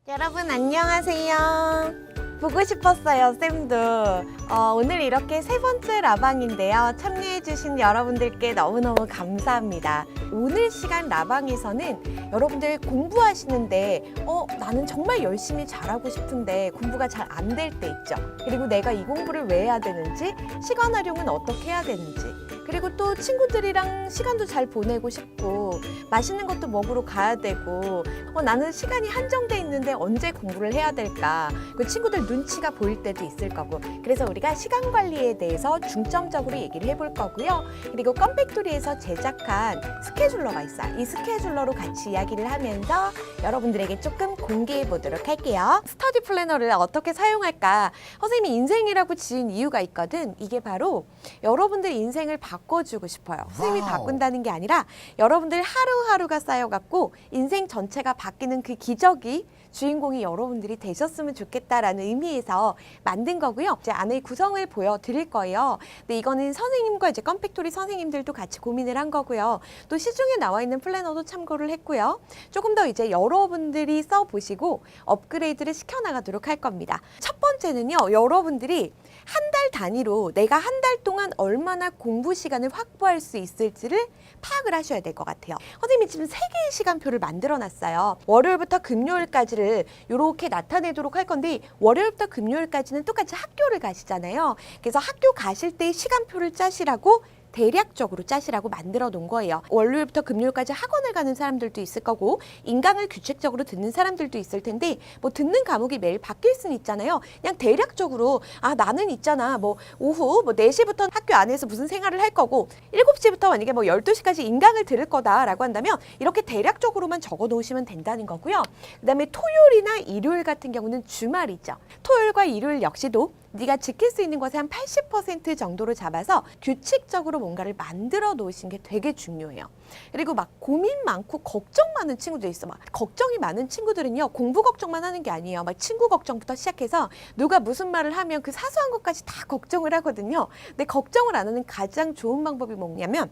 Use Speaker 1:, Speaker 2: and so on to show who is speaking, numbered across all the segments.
Speaker 1: 여러분 안녕하세요. 보고 싶었어요, 쌤도. 오늘 이렇게 세 번째 라방인데요. 참여해주신 여러분들께 너무너무 감사합니다. 오늘 시간 라방에서는 여러분들 공부하시는데 나는 정말 열심히 잘하고 싶은데 공부가 잘 안 될 때 있죠. 그리고 내가 이 공부를 왜 해야 되는지, 시간 활용은 어떻게 해야 되는지, 그리고 또 친구들이랑 시간도 잘 보내고 싶고 맛있는 것도 먹으러 가야 되고 나는 시간이 한정돼 있는데 언제 공부를 해야 될까? 그 친구들 눈치가 보일 때도 있을 거고, 그래서 우리가 시간 관리에 대해서 중점적으로 얘기를 해볼 거고요. 그리고 껌팩토리에서 제작한 스케줄러가 있어요. 이 스케줄러로 같이 이야기를 하면서 여러분들에게 조금 공개해 보도록 할게요. 스터디 플래너를 어떻게 사용할까? 선생님이 인생이라고 지은 이유가 있거든. 이게 바로 여러분들 인생을 바꿔주고 싶어요. 선생님이 바꾼다는 게 아니라 여러분들 하루하루가 쌓여갖고 인생 전체가 바뀌는 그 기적이 주인공이 여러분들이 되셨으면 좋겠다라는 의미에서 만든 거고요. 이제 안의 구성을 보여드릴 거예요. 근데 이거는 선생님과 이제 껌팩토리 선생님들도 같이 고민을 한 거고요. 또 시중에 나와 있는 플래너도 참고를 했고요. 조금 더 이제 여러분들이 써보시고 업그레이드를 시켜나가도록 할 겁니다. 첫 번째는요, 여러분들이 한 달 단위로 내가 한 달 동안 얼마나 공부 시간을 확보할 수 있을지를 파악을 하셔야 될 것 같아요. 선생님이 지금 3개의 시간표를 만들어 놨어요. 월요일부터 금요일까지를 이렇게 나타내도록 할 건데, 월요일부터 금요일까지는 똑같이 학교를 가시잖아요. 그래서 학교 가실 때 시간표를 짜시라고 대략적으로 짜시라고 만들어 놓은 거예요. 월요일부터 금요일까지 학원을 가는 사람들도 있을 거고, 인강을 규칙적으로 듣는 사람들도 있을 텐데, 뭐 듣는 과목이 매일 바뀔 수는 있잖아요. 그냥 대략적으로 나는 있잖아, 뭐 오후 4시부터 학교 안에서 무슨 생활을 할 거고 7시부터 만약에 뭐 12시까지 인강을 들을 거다라고 한다면 이렇게 대략적으로만 적어 놓으시면 된다는 거고요. 그다음에 토요일이나 일요일 같은 경우는 주말이죠. 토요일과 일요일 역시도 네가 지킬 수 있는 것의 한 80% 정도로 잡아서 규칙적으로 뭔가를 만들어 놓으신 게 되게 중요해요. 그리고 막 고민 많고 걱정 많은 친구들 있어. 막 걱정이 많은 친구들은요, 공부 걱정만 하는 게 아니에요. 막 친구 걱정부터 시작해서 누가 무슨 말을 하면 그 사소한 것까지 다 걱정을 하거든요. 근데 걱정을 안 하는 가장 좋은 방법이 뭐냐면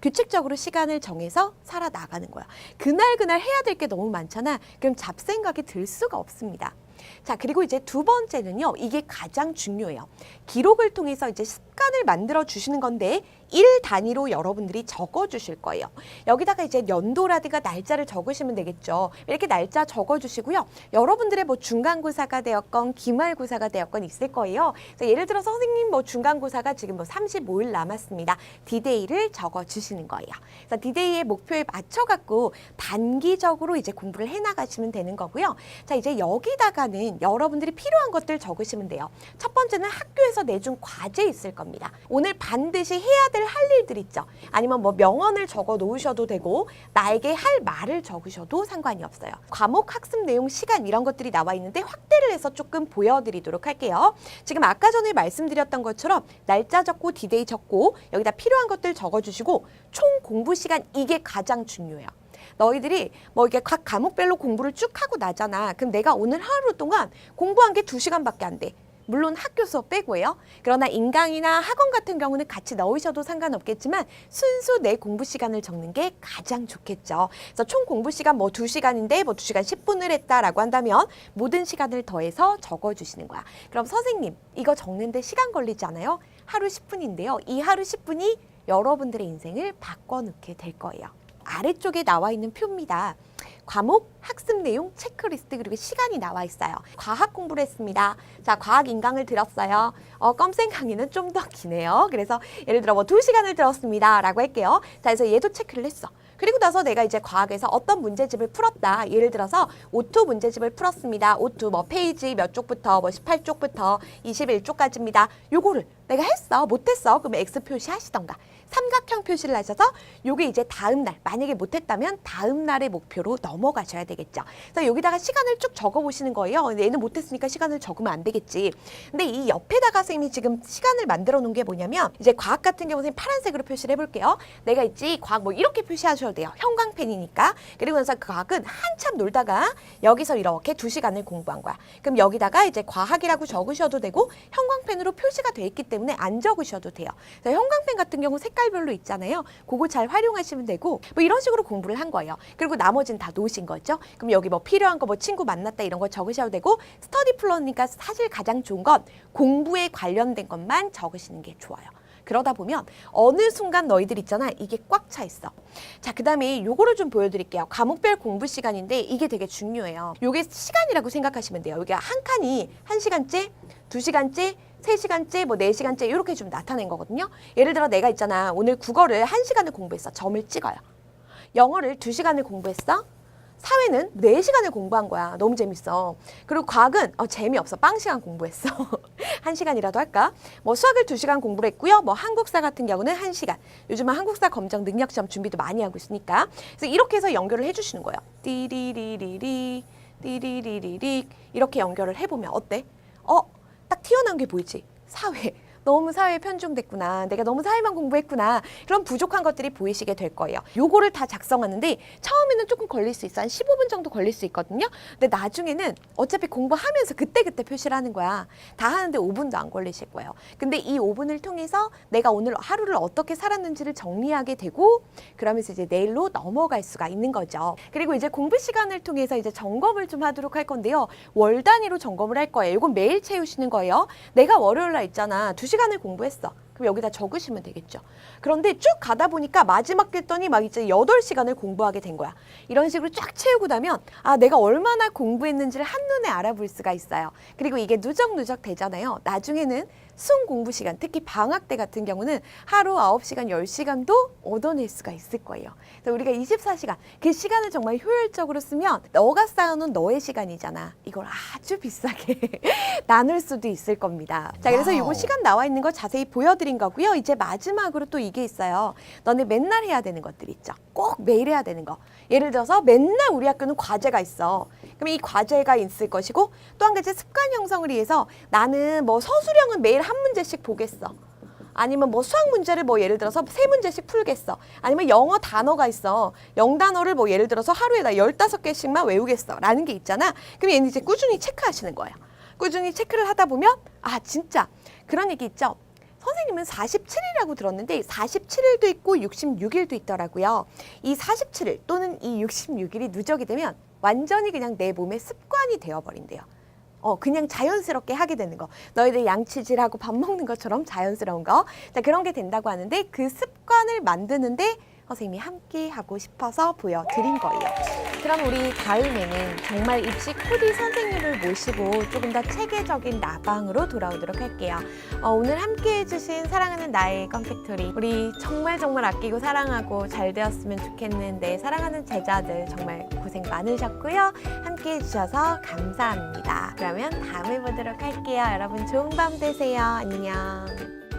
Speaker 1: 규칙적으로 시간을 정해서 살아나가는 거야. 그날 해야 될 게 너무 많잖아. 그럼 잡생각이 들 수가 없습니다. 자, 그리고 이제 두 번째는요, 이게 가장 중요해요. 기록을 통해서 이제 습관을 만들어 주시는 건데 일 단위로 여러분들이 적어 주실 거예요. 여기다가 이제 연도라든가 날짜를 적으시면 되겠죠. 이렇게 날짜 적어 주시고요. 여러분들의 뭐 중간고사가 되었건 기말고사가 되었건 있을 거예요. 그래서 예를 들어 선생님 뭐 중간고사가 지금 뭐 35일 남았습니다. 디데이를 적어 주시는 거예요. 그래서 디데이의 목표에 맞춰 갖고 단기적으로 이제 공부를 해 나가시면 되는 거고요. 자, 이제 여기다가는 여러분들이 필요한 것들 적으시면 돼요. 첫 번째는 학교에서 내준 과제 있을 겁니다. 오늘 반드시 해야 될 할 일들 있죠. 아니면 뭐 명언을 적어 놓으셔도 되고 나에게 할 말을 적으셔도 상관이 없어요. 과목 학습 내용 시간 이런 것들이 나와 있는데 확대를 해서 조금 보여드리도록 할게요. 지금 아까 전에 말씀드렸던 것처럼 날짜 적고 디데이 적고 여기다 필요한 것들 적어주시고 총 공부 시간, 이게 가장 중요해요. 너희들이 뭐 이게 각 과목별로 공부를 쭉 하고 나잖아. 그럼 내가 오늘 하루 동안 공부한 게 2시간밖에 안 돼. 물론 학교 수업 빼고요. 그러나 인강이나 학원 같은 경우는 같이 넣으셔도 상관없겠지만 순수 내 공부 시간을 적는 게 가장 좋겠죠. 그래서 총 공부 시간 뭐 2시간인데 뭐 2시간 10분을 했다라고 한다면 모든 시간을 더해서 적어주시는 거야. 그럼 선생님, 이거 적는데 시간 걸리지 않아요? 하루 10분인데요. 이 하루 10분이 여러분들의 인생을 바꿔놓게 될 거예요. 아래쪽에 나와 있는 표입니다. 과목, 학습 내용, 체크리스트, 그리고 시간이 나와 있어요. 과학 공부를 했습니다. 자, 과학 인강을 들었어요. 껌생 강의는 좀 더 기네요. 그래서 예를 들어 뭐 2시간을 들었습니다 라고 할게요. 자, 그래서 얘도 체크를 했어. 그리고 나서 내가 이제 과학에서 어떤 문제집을 풀었다. 예를 들어서 오투 문제집을 풀었습니다. 오투 뭐 페이지 몇 쪽부터 뭐 18쪽부터 21쪽까지입니다. 요거를 내가 했어, 못했어. 그러면 X 표시하시던가. 삼각형 표시를 하셔서 요게 이제 다음 날, 만약에 못했다면 다음 날의 목표로 넘어가셔야 되겠죠. 그래서 여기다가 시간을 쭉 적어보시는 거예요. 얘는 못했으니까 시간을 적으면 안 되겠지. 근데 이 옆에다가 선생님이 지금 시간을 만들어 놓은 게 뭐냐면, 이제 과학 같은 경우는 파란색으로 표시를 해볼게요. 내가 있지, 과학 뭐 이렇게 표시하셔도 적으셔도 돼요. 형광펜이니까. 그리고 나서 그 과학은 한참 놀다가 여기서 이렇게 2시간을 공부한 거야. 그럼 여기다가 이제 과학이라고 적으셔도 되고 형광펜으로 표시가 돼 있기 때문에 안 적으셔도 돼요. 그래서 형광펜 같은 경우 색깔별로 있잖아요. 그거 잘 활용하시면 되고 뭐 이런 식으로 공부를 한 거예요. 그리고 나머지는 다 놓으신 거죠. 그럼 여기 뭐 필요한 거 뭐 친구 만났다 이런 거 적으셔도 되고 스터디 플러니까 사실 가장 좋은 건 공부에 관련된 것만 적으시는 게 좋아요. 그러다 보면 어느 순간 너희들 있잖아. 이게 꽉 차 있어. 자, 그 다음에 요거를 좀 보여드릴게요. 과목별 공부 시간인데 이게 되게 중요해요. 요게 시간이라고 생각하시면 돼요. 여기 한 칸이 1시간째, 2시간째, 3시간째, 뭐 4시간째 이렇게 좀 나타낸 거거든요. 예를 들어 내가 있잖아. 오늘 국어를 1시간을 공부했어. 점을 찍어요. 영어를 2시간을 공부했어. 사회는 4시간을 공부한 거야. 너무 재밌어. 그리고 과학은 재미없어. 빵 시간 공부했어. 1시간이라도 할까? 뭐 수학을 2시간 공부를 했고요. 뭐 한국사 같은 경우는 1시간. 요즘은 한국사 검정 능력 시험 준비도 많이 하고 있으니까. 그래서 이렇게 해서 연결을 해주시는 거예요. 띠리리리리 띠리리리리 이렇게 연결을 해보면 어때? 딱 튀어나온 게 보이지? 사회. 너무 사회에 편중됐구나. 내가 너무 사회만 공부했구나. 그런 부족한 것들이 보이시게 될 거예요. 요거를 다 작성하는데 처음에는 조금 걸릴 수 있어. 한 15분 정도 걸릴 수 있거든요. 근데 나중에는 어차피 공부하면서 그때그때 표시를 하는 거야. 다 하는데 5분도 안 걸리실 거예요. 근데 이 5분을 통해서 내가 오늘 하루를 어떻게 살았는지를 정리하게 되고 그러면서 이제 내일로 넘어갈 수가 있는 거죠. 그리고 이제 공부 시간을 통해서 이제 점검을 좀 하도록 할 건데요. 월 단위로 점검을 할 거예요. 이건 매일 채우시는 거예요. 내가 월요일 날 있잖아. 2시간을 공부했어. 그럼 여기다 적으시면 되겠죠. 그런데 쭉 가다 보니까 마지막 했더니 막 이제 8시간을 공부하게 된 거야. 이런 식으로 쫙 채우고 나면 내가 얼마나 공부했는지를 한눈에 알아볼 수가 있어요. 그리고 이게 누적누적 되잖아요. 나중에는 순 공부 시간, 특히 방학 때 같은 경우는 하루 9시간, 10시간도 얻어낼 수가 있을 거예요. 그래서 우리가 24시간, 그 시간을 정말 효율적으로 쓰면 너가 쌓아놓은 너의 시간이잖아. 이걸 아주 비싸게 나눌 수도 있을 겁니다. 자, 그래서 이거 시간 나와 있는 거 자세히 보여드린 거고요. 이제 마지막으로 또 이게 있어요. 너네 맨날 해야 되는 것들 있죠. 꼭 매일 해야 되는 거. 예를 들어서 맨날 우리 학교는 과제가 있어. 그럼 이 과제가 있을 것이고 또 한 가지 습관 형성을 위해서 나는 뭐 서술형은 매일 한 문제씩 보겠어. 아니면 뭐 수학 문제를 뭐 예를 들어서 3문제씩 풀겠어. 아니면 영어 단어가 있어. 영단어를 뭐 예를 들어서 하루에 나 15개씩만 외우겠어. 라는 게 있잖아. 그럼 얘는 이제 꾸준히 체크하시는 거예요. 꾸준히 체크를 하다 보면 진짜 그런 얘기 있죠. 선생님은 47일이라고 들었는데 47일도 있고 66일도 있더라고요. 이 47일 또는 이 66일이 누적이 되면 완전히 그냥 내 몸의 습관이 되어버린대요. 그냥 자연스럽게 하게 되는 거. 너희들 양치질하고 밥 먹는 것처럼 자연스러운 거. 자, 그런 게 된다고 하는데 그 습관을 만드는데 선생님이 함께 하고 싶어서 보여드린 거예요. 그럼 우리 다음에는 정말 입시 코디 선생님을 모시고 조금 더 체계적인 라방으로 돌아오도록 할게요. 오늘 함께 해주신 사랑하는 나의 컴팩토리, 우리 정말 아끼고 사랑하고 잘 되었으면 좋겠는데 사랑하는 제자들 정말 고생 많으셨고요. 함께 해주셔서 감사합니다. 그러면 다음에 보도록 할게요. 여러분 좋은 밤 되세요. 안녕.